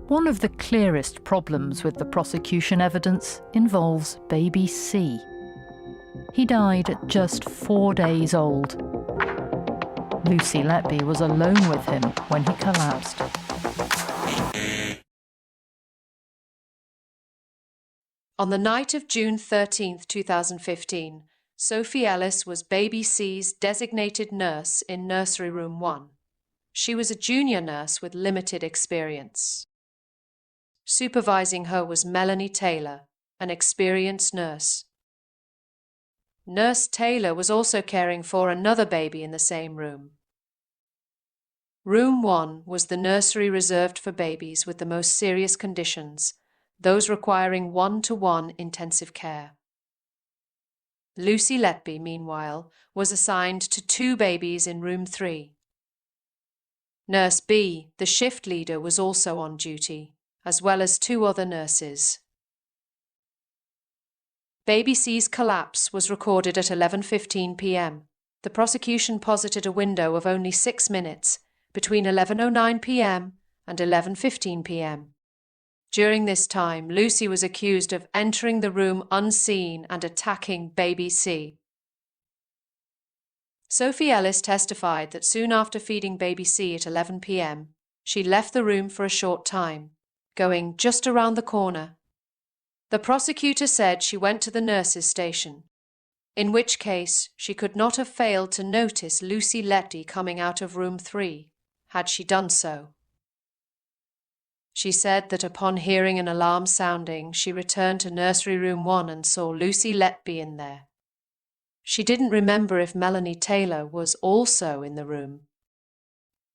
One of the clearest problems with the prosecution evidence involves baby C. He died at just 4 days old. Lucy Letby was alone with him when he collapsed. On the night of June 13, 2015, Sophie Ellis was baby C's designated nurse in Nursery Room 1. She was a junior nurse with limited experience. Supervising her was Melanie Taylor, an experienced nurse. Nurse Taylor was also caring for another baby in the same room. Room 1 was the nursery reserved for babies with the most serious conditions, those requiring one-to-one intensive care. Lucy Letby, meanwhile, was assigned to 2 babies in Room 3. Nurse B, the shift leader, was also on duty, as well as 2 other nurses. Baby C's collapse was recorded at 11:15 p.m. The prosecution posited a window of only 6 minutes between 11:09 p.m. and 11:15 p.m. During this time, Lucy was accused of entering the room unseen and attacking baby C. Sophie Ellis testified that soon after feeding baby C at 11 p.m., she left the room for a short time, going just around the corner. The prosecutor said she went to the nurse's station, in which case she could not have failed to notice Lucy Letby coming out of room 3, had she done so. She said that upon hearing an alarm sounding, she returned to Nursery Room 1 and saw Lucy Letby in there. She didn't remember if Melanie Taylor was also in the room.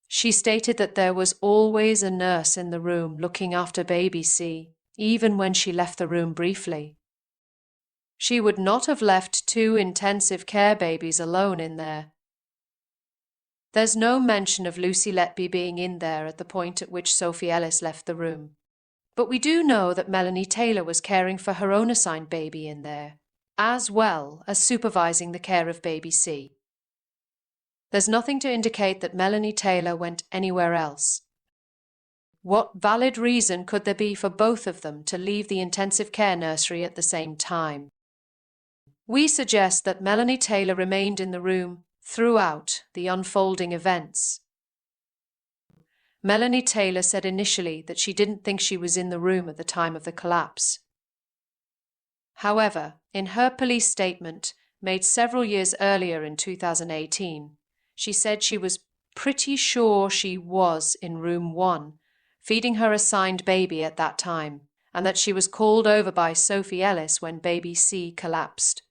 She stated that there was always a nurse in the room looking after baby C, even when she left the room briefly. She would not have left 2 intensive care babies alone in there. There's no mention of Lucy Letby being in there at the point at which Sophie Ellis left the room, but we do know that Melanie Taylor was caring for her own assigned baby in there, as well as supervising the care of baby C. There's nothing to indicate that Melanie Taylor went anywhere else. What valid reason could there be for both of them to leave the intensive care nursery at the same time? We suggest that Melanie Taylor remained in the room throughout the unfolding events. Melanie Taylor said initially that she didn't think she was in the room at the time of the collapse. However, in her police statement made several years earlier in 2018, she said she was pretty sure she was in room 1, feeding her assigned baby at that time, and that she was called over by Sophie Ellis when baby C collapsed.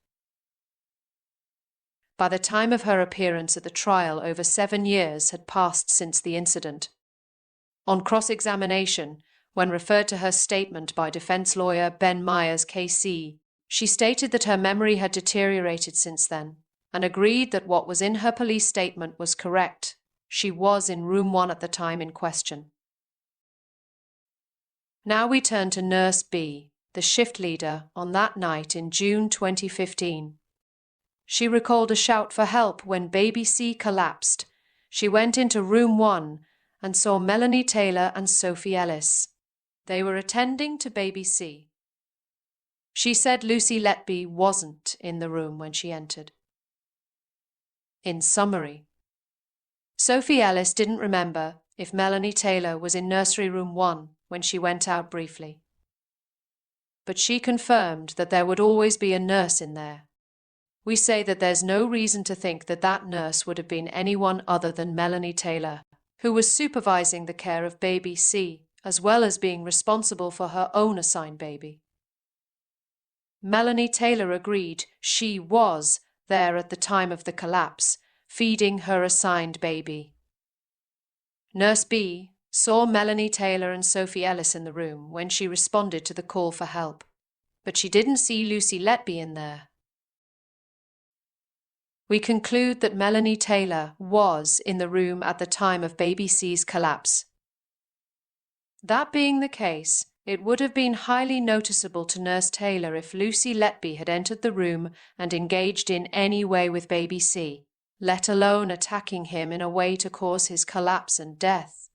By the time of her appearance at the trial, over 7 years had passed since the incident. On cross-examination, when referred to her statement by defense lawyer Ben Myers KC, she stated that her memory had deteriorated since then, and agreed that what was in her police statement was correct. She was in room 1 at the time in question. Now we turn to Nurse B, the shift leader, on that night in June 2015. She recalled a shout for help when baby C collapsed. She went into room 1 and saw Melanie Taylor and Sophie Ellis. They were attending to baby C. She said Lucy Letby wasn't in the room when she entered. In summary, Sophie Ellis didn't remember if Melanie Taylor was in Nursery Room 1 when she went out briefly. But she confirmed that there would always be a nurse in there. We say that there's no reason to think that that nurse would have been anyone other than Melanie Taylor, who was supervising the care of baby C, as well as being responsible for her own assigned baby. Melanie Taylor agreed she was there at the time of the collapse, feeding her assigned baby. Nurse B saw Melanie Taylor and Sophie Ellis in the room when she responded to the call for help, but she didn't see Lucy Letby in there. We conclude that Melanie Taylor was in the room at the time of baby C's collapse. That being the case, it would have been highly noticeable to Nurse Taylor if Lucy Letby had entered the room and engaged in any way with baby C, let alone attacking him in a way to cause his collapse and death.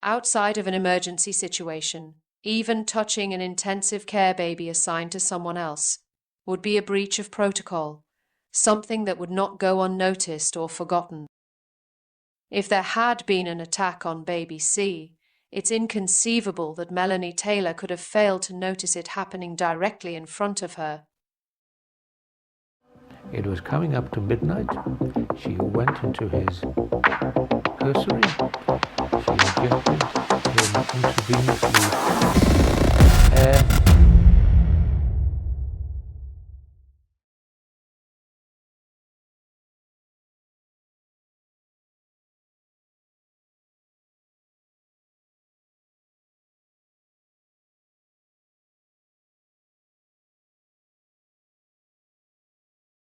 Outside of an emergency situation, even touching an intensive care baby assigned to someone else would be a breach of protocol, something that would not go unnoticed or forgotten. If there had been an attack on baby C, it's inconceivable that Melanie Taylor could have failed to notice it happening directly in front of her. It was coming up to midnight. She went into his nursery. She injected him intravenously